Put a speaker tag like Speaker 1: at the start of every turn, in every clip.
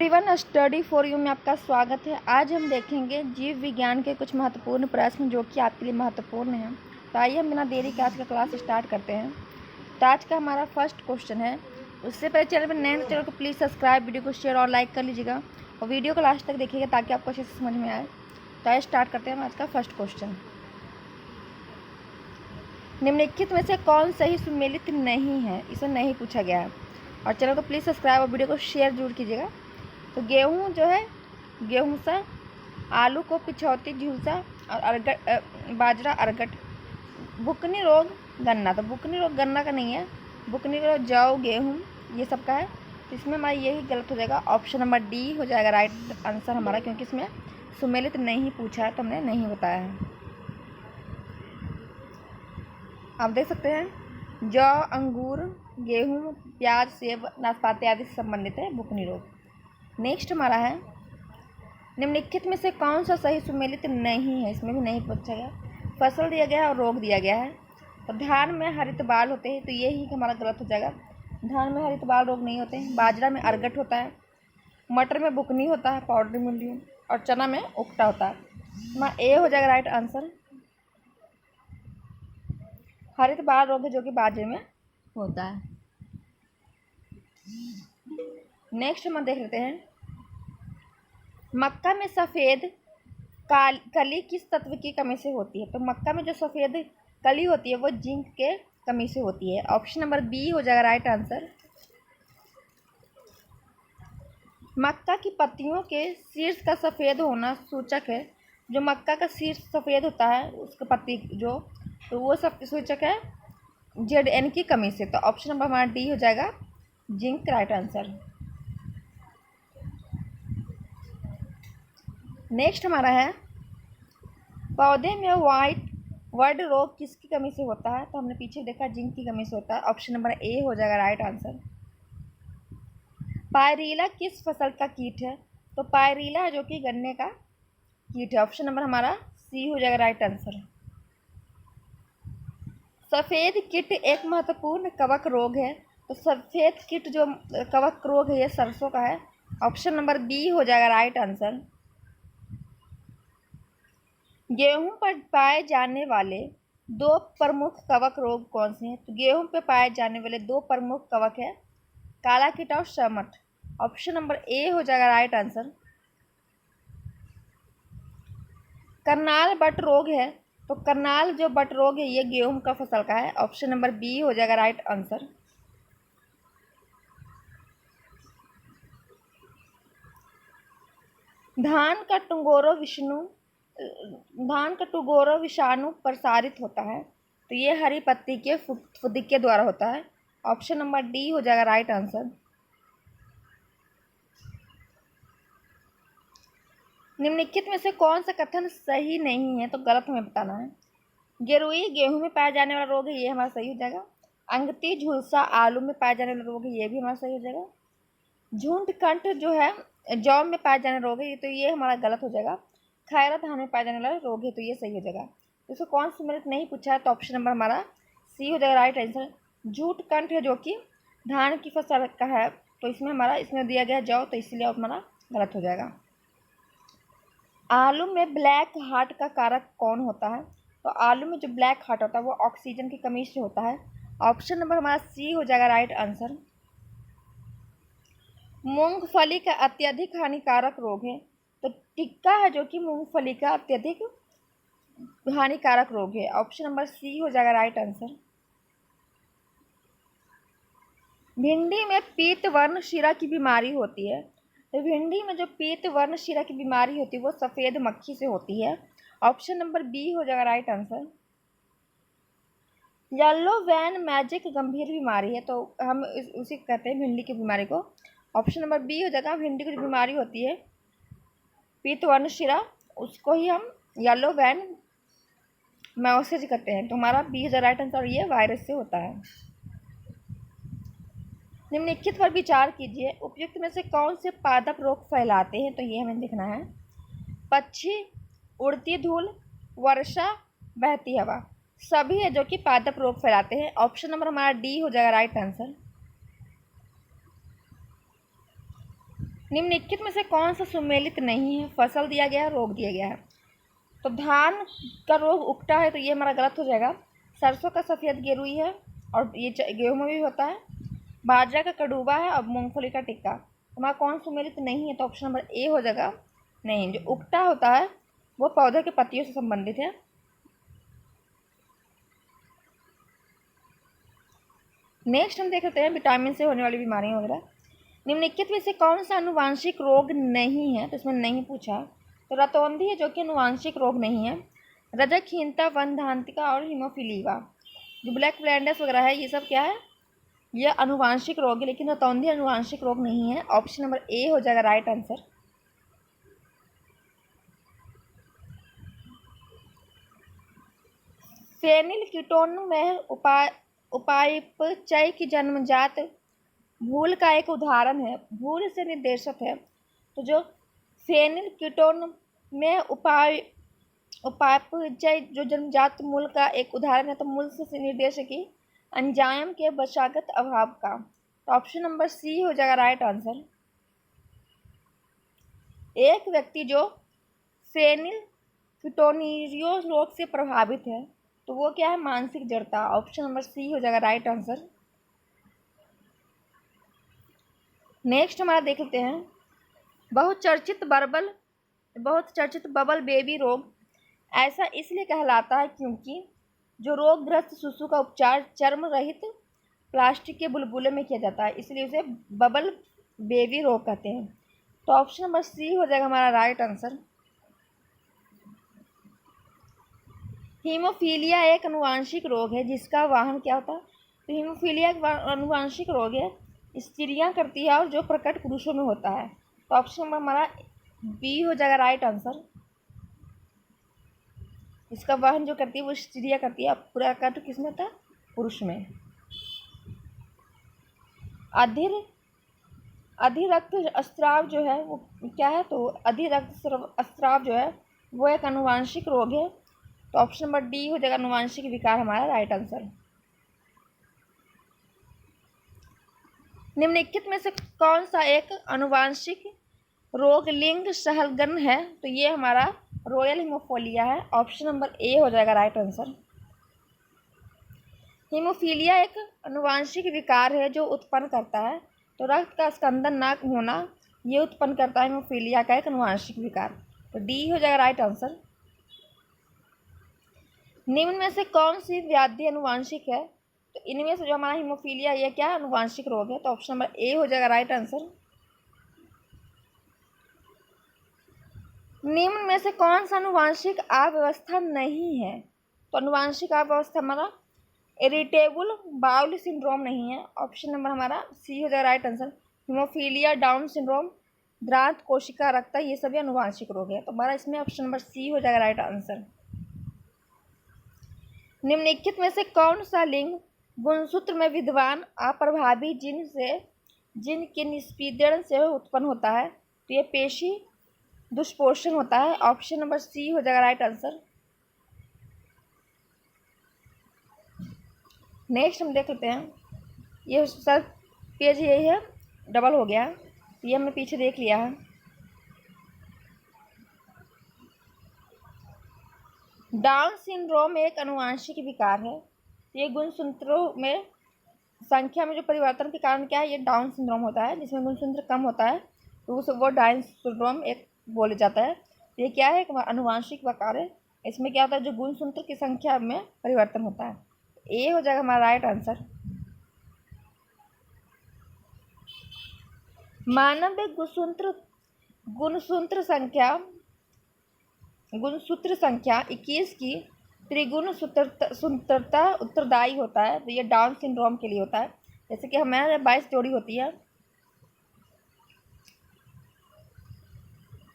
Speaker 1: Everyone, study for you में आपका स्वागत है। आज हम देखेंगे जीव विज्ञान के कुछ महत्वपूर्ण प्रश्न जो कि आपके लिए महत्वपूर्ण हैं। तो आइए हम बिना देरी के आज का क्लास स्टार्ट करते हैं। तो आज का हमारा फर्स्ट क्वेश्चन है। उससे पहले चैनल पर नए चैनल को प्लीज़ सब्सक्राइब, वीडियो को शेयर और लाइक कर लीजिएगा और वीडियो को लास्ट तक देखिएगा ताकि आपको अच्छे से समझ में आए। तो आइए स्टार्ट करते हैं आज का फर्स्ट क्वेश्चन। निम्नलिखित में से कौन सही सुमेलित नहीं है, इसे नहीं पूछा गया है। और चैनल को प्लीज़ सब्सक्राइब और वीडियो को शेयर जरूर कीजिएगा। तो गेहूँ जो है गेहूँसा, आलू को पिछौती झुलसा और बाजरा अरगट। बुकनी रोग गन्ना, तो बुकनी रोग गन्ना का नहीं है, बुकनी रोग जौ गेहूँ ये सब का है। तो इसमें हमारा यही गलत हो जाएगा, ऑप्शन नंबर डी हो जाएगा राइट आंसर हमारा, क्योंकि इसमें सुमेलित नहीं पूछा है तो हमने नहीं बताया है। आप देख सकते हैं जौ, अंगूर, गेहूँ, प्याज, सेब, नाशपाती आदि से संबंधित है बुकनी रोग। नेक्स्ट हमारा है निम्नलिखित में से कौन सा सही सुमेलित नहीं है, इसमें भी नहीं पूछा गया। फसल दिया गया है और रोग दिया गया है। तो धान में हरित बाल होते हैं, तो ये ही हमारा गलत हो जाएगा। धान में हरित बाल रोग नहीं होते हैं। बाजरा में अरगट होता है, मटर में बुकनी होता है, पाउडर मिल्ड्यू, और चना में उकटा होता है। हमारा ए हो जाएगा राइट आंसर। हरित बाल रोग है जो कि बाजरे में होता है। नेक्स्ट हम देख लेते हैं मक्का में सफ़ेद कली किस तत्व की कमी से होती है। तो मक्का में जो सफ़ेद कली होती है वो जिंक के कमी से होती है। ऑप्शन नंबर बी हो जाएगा राइट आंसर। मक्का की पत्तियों के शीर्ष का सफ़ेद होना सूचक है। जो मक्का का शीर्ष सफ़ेद होता है उसका पत्ती जो, तो वो सब सूचक है ZN की कमी से। तो ऑप्शन नंबर हमारा डी हो जाएगा जिंक राइट आंसर। नेक्स्ट हमारा है पौधे में वाइट वर्ड रोग किसकी कमी से होता है। तो हमने पीछे देखा जिंक की कमी से होता है। ऑप्शन नंबर ए हो जाएगा राइट आंसर। पायरीला किस फसल का कीट है। तो पायरीला जो कि गन्ने का कीट है। ऑप्शन नंबर हमारा सी हो जाएगा राइट आंसर। सफ़ेद कीट एक महत्वपूर्ण कवक रोग है। तो सफ़ेद कीट जो कवक रोग है ये सरसों का है। ऑप्शन नंबर बी हो जाएगा राइट आंसर। गेहूं पर पाए जाने वाले दो प्रमुख कवक रोग कौन से हैं। तो गेहूं पर पाए जाने वाले दो प्रमुख कवक है काला कीट और शमट। ऑप्शन नंबर ए हो जाएगा राइट आंसर। करनाल बट रोग है। तो करनाल जो बट रोग है ये गेहूं का फसल का है। ऑप्शन नंबर बी हो जाएगा राइट आंसर। धान का टुगोरो विषाणु प्रसारित होता है। तो ये हरी पत्ती के फुदीक के द्वारा होता है। ऑप्शन नंबर डी हो जाएगा राइट आंसर। निम्नलिखित में से कौन सा कथन सही नहीं है, तो गलत हमें बताना है। गेरुई गेहूं में पाया जाने वाला रोग है, ये हमारा सही हो जाएगा। अंगती झुलसा आलू में पाया जाने वाला रोग है, ये भी हमारा सही हो जाएगा। झुंड कंठ जो है जौ में पाया जाने वाला रोग है, तो ये हमारा गलत हो जाएगा। खैरा धान में पाया जाने वाला रोग है, तो ये सही हो जाएगा। तो इसको कौन सा मिनट नहीं पूछा है, तो ऑप्शन नंबर हमारा सी हो जाएगा राइट आंसर। झूठ कंठ है जो कि धान की फसल का है, तो इसमें दिया गया जौ, तो इसलिए हमारा गलत हो जाएगा। आलू में ब्लैक हार्ट का कारक कौन होता है। तो आलू में जो ब्लैक हार्ट होता है वो ऑक्सीजन की कमी से होता है। ऑप्शन नंबर हमारा सी हो जाएगा राइट आंसर। मूंगफली का अत्यधिक हानिकारक रोग है। तो टिक्का है जो कि मूंगफली का अत्यधिक हानिकारक रोग है। ऑप्शन नंबर सी हो जाएगा राइट आंसर। भिंडी में पीत वर्ण शिरा की बीमारी होती है। तो भिंडी में जो पीत वर्ण शिरा की बीमारी होती है वो सफ़ेद मक्खी से होती है। ऑप्शन नंबर बी हो जाएगा right answer. Yellow van magic गंभीर बीमारी है, तो हम उसी कहते हैं भिंडी की बीमारी को। ऑप्शन नंबर बी हो जाएगा। भिंडी की जो बीमारी होती है पीत वर्ण शिरा, उसको ही हम येलो वैन मैजिक कहते हैं। तो हमारा B is the right answer, ये वायरस से होता है। निम्नलिखित पर विचार कीजिए, उपयुक्त में से कौन से पादप रोग फैलाते हैं। तो ये हमें देखना है। पक्षी, उड़ती धूल, वर्षा, बहती हवा, सभी है जो कि पादप रोग फैलाते हैं। ऑप्शन नंबर हमारा डी हो जाएगा राइट आंसर। निम्नलिखित में से कौन सा सुमेलित नहीं है? फसल दिया गया है, रोग दिया गया है। तो धान का रोग उगटा है, तो ये हमारा गलत हो जाएगा। सरसों का सफ़ेद गेरुई है और ये गेहूँ में भी होता है। बाजरा का कड़ूबा है और मूंगफली का टिक्का। हमारा कौन सुमेलित नहीं है? तो ऑप्शन नंबर ए हो जाएगा नहीं। जो उगटा होता है वो पौधे के पत्तियों से संबंधित है। नेक्स्ट हम देख लेते हैं विटामिन से होने वाली बीमारियां वगैरह। निम्नलिखित में से कौन सा आनुवांशिक रोग नहीं है? तो इसमें नहीं पूछा। तो रतौंधी है जो कि आनुवांशिक रोग नहीं है। रजकहीनता, वनधांतिका और हीमोफिलीवा, जो ब्लैक ब्लाइंडनेस वगैरह है, ये सब क्या है? ये आनुवांशिक रोग है, लेकिन रतौंधी आनुवांशिक रोग नहीं है। ऑप्शन नंबर ए हो जाएगा राइट आंसर। फेनिल कीटोन में उपापचय की जन्मजात भूल का एक उदाहरण है, भूल से निर्देशित है। तो जो फेनिल कीटोन में उपापचय जो जन्मजात मूल का एक उदाहरण है, तो मूल से निर्देशक की एंजाइम के बशागत अभाव का। तो ऑप्शन नंबर सी हो जाएगा राइट आंसर। एक व्यक्ति जो फेनिल कीटोन्यूरिया रोग से प्रभावित है, तो वो क्या है? मानसिक जड़ता। ऑप्शन नंबर सी हो जाएगा राइट आंसर। नेक्स्ट हमारा देख लेते हैं बहुचर्चित बबल बेबी रोग ऐसा इसलिए कहलाता है क्योंकि जो रोगग्रस्त शिशु का उपचार चर्म रहित प्लास्टिक के बुलबुले में किया जाता है, इसलिए उसे बबल बेबी रोग कहते हैं। तो ऑप्शन नंबर सी हो जाएगा हमारा राइट आंसर। हीमोफीलिया एक अनुवांशिक रोग है जिसका वाहन क्या होता है? तो हीमोफीलिया एक अनुवांशिक रोग है, स्त्रियां करती है और जो प्रकट पुरुषों में होता है। तो ऑप्शन नंबर हमारा बी हो जाएगा राइट आंसर। इसका वाहन जो करती है वो स्त्रियां करती है, प्रकट किसमें होता है? पुरुष में। अधिरक्त स्राव जो है वो क्या है? तो अधिरक्त स्राव जो है वो एक अनुवांशिक रोग है। तो ऑप्शन नंबर डी हो जाएगा अनुवांशिक विकार हमारा राइट आंसर। निम्नलिखित में से कौन सा एक अनुवांशिक रोग लिंग सहलगन है? तो ये हमारा रॉयल हीमोफीलिया है। ऑप्शन नंबर ए हो जाएगा राइट आंसर। हीमोफीलिया एक अनुवांशिक विकार है जो उत्पन्न करता है, तो रक्त का स्कंदन न होना ये उत्पन्न करता है हीमोफीलिया का एक अनुवांशिक विकार। तो डी हो जाएगा राइट आंसर। निम्न में से कौन सी व्याधि अनुवांशिक है? तो इनमें से जो हमारा हीमोफीलिया ये क्या अनुवांशिक रोग है? तो ऑप्शन नंबर ए हो जाएगा राइट आंसर। निम्न में से कौन सा अनुवांशिक अव्यवस्था नहीं है? तो अनुवांशिक अव्यवस्था हमारा इरिटेबल बाउल सिंड्रोम नहीं है। ऑप्शन नंबर हमारा सी हो जाएगा right answer. Haemophilia, Down syndrome, द्रांत कोशिका रक्ता, ये सभी अनुवांशिक रोग है। तो हमारा इसमें ऑप्शन नंबर सी हो जाएगा राइट आंसर। निम्नलिखित में से कौन सा लिंग गुणसूत्र में विद्यमान अप्रभावी जिन के निष्पीड़न से उत्पन्न होता है? तो ये पेशी दुष्पोषण होता है। ऑप्शन नंबर सी हो जाएगा राइट आंसर। नेक्स्ट हम देख लेते हैं, ये सर पेज यही है, डबल हो गया, ये हमने पीछे देख लिया है। डाउन सिंड्रोम एक अनुवांशिक विकार है। ये गुणसूत्रों में संख्या में जो परिवर्तन के कारण क्या है? ये डाउन सिंड्रोम होता है, जिसमें गुणसूत्र कम होता है, तो उस वो डाउन सिंड्रोम एक बोले जाता है। ये क्या है? एक अनुवांशिक विकार है। इसमें क्या होता है? जो गुणसूत्र की संख्या में परिवर्तन होता है। ए हो जाएगा हमारा राइट आंसर। मानव गुणसूत्र संख्या 21 की त्रिगुण सूत्रता उत्तरदायी होता है, तो ये डाउन सिंड्रोम के लिए होता है। जैसे कि हमारे 22 जोड़ी होती है,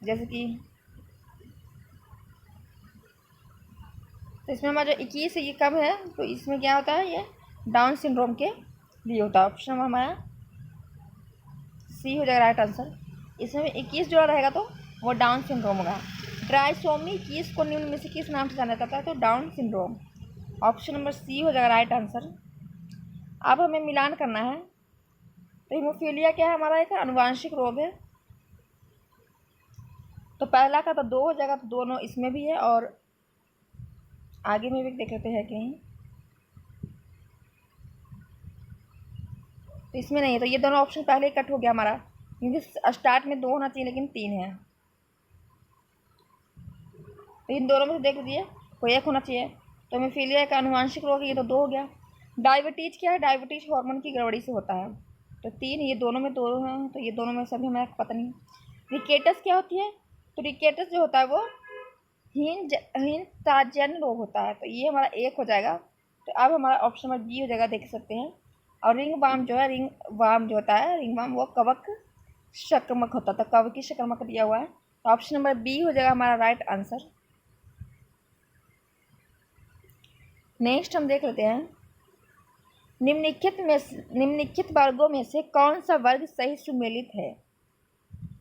Speaker 1: जैसे कि तो इसमें हमारा जो 21 है ये कम है, तो इसमें क्या होता है? ये डाउन सिंड्रोम के लिए होता है। ऑप्शन हमारा सी हो जाएगा राइट आंसर। इसमें 21 जोड़ा रहेगा तो वो डाउन सिंड्रोम होगा। ट्राइसोमी 21 को निम्न में से किस नाम से जाना जाता है? तो Down syndrome. Option number C हो जाएगा राइट आंसर। अब हमें मिलान करना है। तो हीमोफीलिया क्या है? हमारा एक अनुवांशिक रोग है तो पहला का तो 2 हो जाएगा, तो दोनों इसमें भी है और आगे में भी देख लेते हैं कहीं, तो इसमें नहीं है। तो ये दोनों ऑप्शन पहले ही कट हो गया हमारा, क्योंकि स्टार्ट में 2 होना चाहिए लेकिन 3 है। तो इन दोनों में से देख लीजिए कोई एक होना चाहिए। तो हेमोफीलिया का आनुवांशिक रोग है, ये तो 2 हो गया। डायबिटीज क्या है? डायबिटीज हार्मोन की गड़बड़ी से होता है, तो 3। ये दोनों में 2 हैं, तो ये दोनों में सभी हमें पता नहीं। रिकेटस क्या होती है? तो रिकेटस जो होता है वो हीनताजन रोग होता है, तो ये हमारा 1 हो जाएगा। तो अब हमारा ऑप्शन नंबर बी हो जाएगा, देख सकते हैं। और रिंग वार्म जो है, रिंग वार्म जो होता है, रिंग वार्म वो कवक संक्रमक होता है, तो कवकी संक्रमक दिया हुआ है, तो ऑप्शन नंबर बी हो जाएगा हमारा राइट आंसर। नेक्स्ट हम देख लेते हैं, निम्नलिखित वर्गों में से कौन सा वर्ग सही सुमेलित है?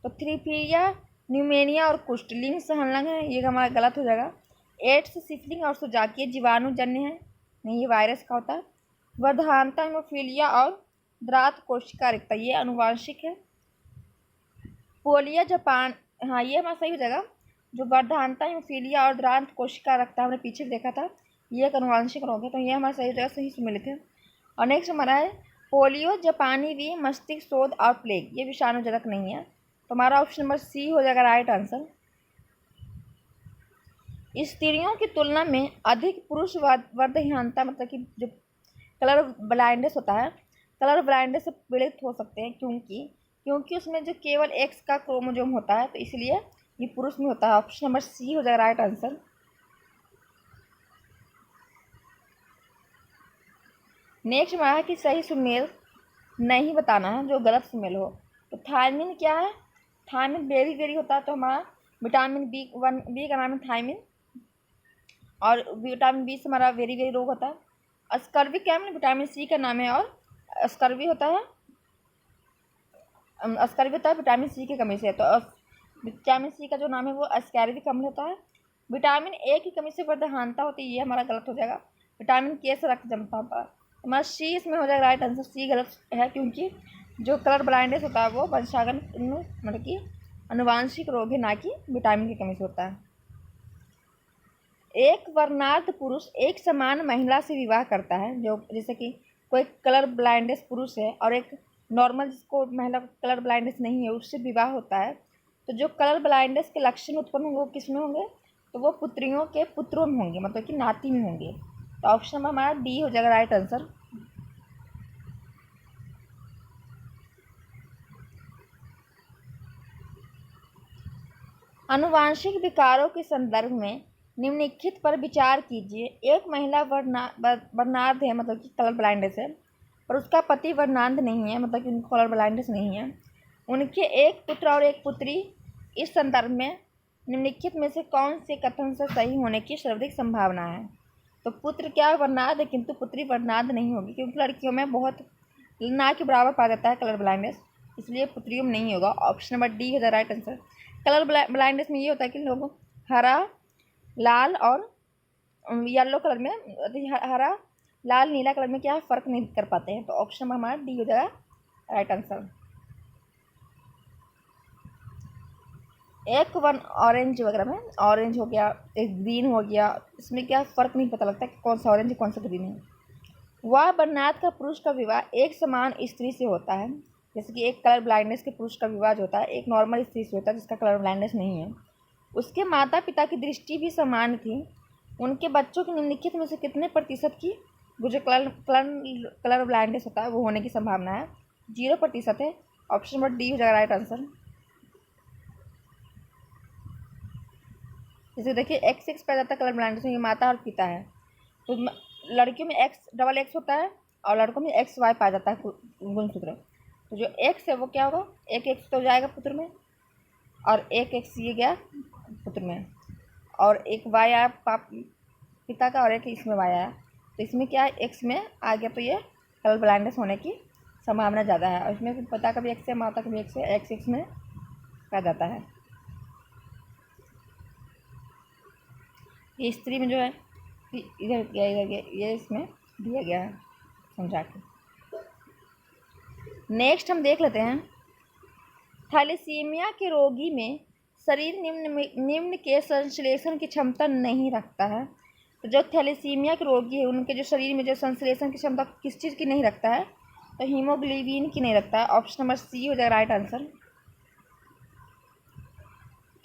Speaker 1: तो थ्रिप्सिया, न्यूमेनिया और कुष्ठ लिंग संलग्न है, ये हमारा गलत हो जाएगा। एड्स, सिफिलिस और सुजाकीय जीवाणुजन्य है, नहीं ये वायरस का होता है। वर्धानता, हेमोफीलिया और द्रात कोशिका रिक्ता, ये अनुवांशिक है। पोलिया, जापान, हाँ ये हमारा सही हो जाएगा। जो वर्धानता, हेमोफीलिया और द्रांत कोशिका रखता हमने पीछे देखा था, ये एक अनुवांशिक रोग है, तो ये हमारा सही हो जाएगा, सही सुमेलित है। और नेक्स्ट हमारा है पोलियो, जापानी वी, मस्तिष्क शोध और प्लेग, ये विषाणुजनक नहीं है, तो हमारा ऑप्शन नंबर सी हो जाएगा राइट आंसर। स्त्रियों की तुलना में अधिक पुरुष वर्धहीनता, मतलब कि जो कलर ब्लाइंडनेस होता है, कलर ब्लाइंडनेस से पीड़ित हो सकते हैं, क्योंकि उसमें जो केवल एक्स का क्रोमोजोम होता है, तो इसलिए ये पुरुष में होता है। ऑप्शन नंबर सी हो जाएगा राइट आंसर। नेक्स्ट हमारा है कि सही सुमेल नहीं बताना है, जो गलत सुमेल हो। तो थायमिन क्या है? थायमिन बेरी बेरी होता है, तो हमारा विटामिन बी का नाम है थायमिन, और विटामिन बी से हमारा वेरी वेरी रोग होता है। स्कर्वी क्या है? विटामिन सी का नाम है, और स्कर्वी होता है, स्कर्वी होता है विटामिन सी की कमी से, तो विटामिन सी का जो नाम है वो स्कैर्वी अम्ल होता है। विटामिन ए की कमी से वर्धहानता होती है, ये हमारा गलत हो जाएगा। विटामिन के से रक्त जमता होता है, हमारा सी इसमें हो जाएगा राइट आंसर। सी गलत है, क्योंकि जो कलर ब्लाइंडनेस होता है वो वंशागन मतलब कि अनुवांशिक रोग है, ना कि विटामिन की कमी से होता है। एक वर्णार्ध पुरुष एक समान महिला से विवाह करता है, जो जैसे कि कोई कलर ब्लाइंडनेस पुरुष है और एक नॉर्मल जिसको महिला को कलर ब्लाइंडनेस नहीं है उससे विवाह होता है, तो जो कलर ब्लाइंडनेस के लक्षण उत्पन्न होंगे वो किस में होंगे? तो वो पुत्रियों के पुत्रों में होंगे, मतलब कि नाती में होंगे, तो ऑप्शन नंबर हमारा डी हो जाएगा राइट आंसर। आनुवांशिक विकारों के संदर्भ में निम्नलिखित पर विचार कीजिए। एक महिला वर्णार्ध है, मतलब कि कलर ब्लाइंडनेस है, और उसका पति वर्णांध नहीं है, मतलब कि उनको कलर ब्लाइंडनेस नहीं है। उनके एक पुत्र और एक पुत्री। इस संदर्भ में निम्नलिखित में से कौन से कथन से सही होने की सर्वाधिक संभावना है? तो पुत्र क्या वर्णार्ध है, किंतु पुत्री वर्णार्ध नहीं होगी, क्योंकि लड़कियों में बहुत ना के बराबर पाया जाता है कलर ब्लाइंडनेस, इसलिए पुत्रियों में नहीं होगा। ऑप्शन नंबर डी है the right answer. Colour blindness में ये होता है कि लोग हरा, लाल और येलो कलर में, हरा, लाल, नीला कलर में क्या फ़र्क नहीं कर पाते हैं, तो ऑप्शन नंबर हमारा डी हो जाएगा राइट आंसर। एक वन ऑरेंज वगैरह में, ऑरेंज हो गया, एक ग्रीन हो गया, इसमें क्या फ़र्क नहीं पता लगता कि कौन सा ऑरेंज है कौन सा ग्रीन है। वह वर्णार्ध का पुरुष का विवाह एक समान स्त्री से होता है, जैसे कि एक कलर ब्लाइंडनेस के पुरुष का विवाह जो होता है एक नॉर्मल स्त्री से होता है जिसका कलर ब्लाइंडनेस नहीं है। उसके माता पिता की दृष्टि भी समान थी। उनके बच्चों की निम्नलिखित में से कितने प्रतिशत की जो कलर ब्लाइंडनेस होता है वो होने की संभावना है? 0% है। ऑप्शन नंबर डी हो जाएगा राइट आंसर। जैसे देखिए X पाया जाता है कलर ब्लाइंडनेस में, ये माता और पिता है, तो लड़कियों में XX होता है और लड़कों में XY पाया जाता है गुणसूत्र। तो जो X है वो क्या होगा? एक X तो जाएगा पुत्र में, और एक X ये गया पुत्र में, और एक Y आया पिता का, और एक इसमें Y आया, तो इसमें क्या है X में आ गया, तो ये कलर ब्लाइंडनेस होने की संभावना ज़्यादा है। और इसमें पिता का भी X है, माता का भी X है, X में पाया जाता है। ये स्त्री में जो है इधर गया, ये इसमें दिया गया है समझा के। नेक्स्ट हम देख लेते हैं, थैलेसीमिया के रोगी में शरीर निम्न के संश्लेषण की क्षमता नहीं रखता है। तो जो थैलेसीमिया के रोगी है उनके जो शरीर में जो संश्लेषण की क्षमता किस चीज़ की नहीं रखता है, तो हीमोग्लोबिन की नहीं रखता है। ऑप्शन नंबर सी हो जाएगा राइट आंसर।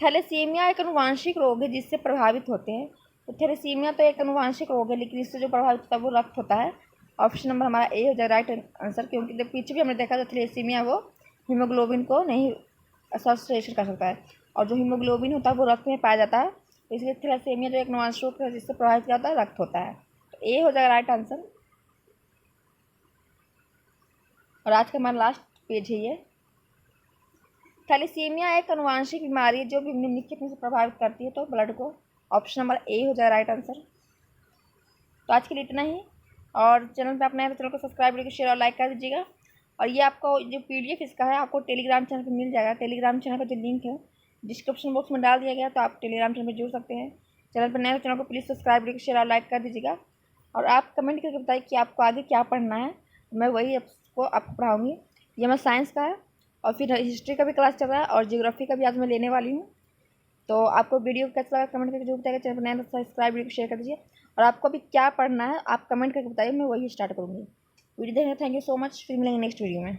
Speaker 1: थैलेसीमिया एक अनुवांशिक रोग है जिससे प्रभावित होते हैं। तो थैलेसीमिया तो एक अनुवांशिक रोग है, लेकिन इससे जो प्रभावित होता है वो रक्त होता है। ऑप्शन नंबर हमारा ए हो जाएगा राइट आंसर, क्योंकि जब पीछे भी हमने देखा था थैलेसीमिया वो हीमोग्लोबिन को नहीं संश्लेषण कर सकता है, और जो हीमोग्लोबिन होता है वो रक्त में पाया जाता है। तो इसलिए थैलेसीमिया जो एक अनुवांशिक रोग है जिससे प्रभावित क्या होता है, रक्त होता है। तो ए हो जाएगा राइट आंसर। और आज का हमारा लास्ट पेज है ये। थैलेसीमिया एक अनुवांशिक बीमारी है जो भी निम्नलिखित में से प्रभावित करती है तो ब्लड को। ऑप्शन नंबर ए हो जाएगा राइट आंसर। तो आज के लिए इतना ही, और चैनल पे अपने चैनल को सब्सक्राइब करके शेयर और लाइक कर दीजिएगा। और ये आपको जो PDF इसका है आपको टेलीग्राम चैनल पे मिल जाएगा। टेलीग्राम चैनल का जो लिंक है डिस्क्रिप्शन बॉक्स में डाल दिया गया, तो आप टेलीग्राम चैनल पर जुड़ सकते हैं। चैनल पर नए चैनल को प्लीज़ सब्सक्राइब करके शेयर और लाइक कर दीजिएगा। और आप कमेंट करके बताइए कि आपको आगे क्या पढ़ना है, मैं वही आपको पढ़ाऊँगी। ये मैं साइंस का है, और फिर हिस्ट्री का भी क्लास चल रहा है, और जियोग्राफी का भी आज मैं लेने वाली हूँ। तो आपको वीडियो कैसा लगा कमेंट करके जरूर बताइएगा। चैनल पर नया तो सब्सक्राइब वीडियो को शेयर कर दीजिए। और आपको अभी क्या पढ़ना है आप कमेंट करके बताइए, मैं वही स्टार्ट करूँगी। वीडियो देखने थैंक यू सो मच। फिर मिलेंगे नेक्स्ट वीडियो में।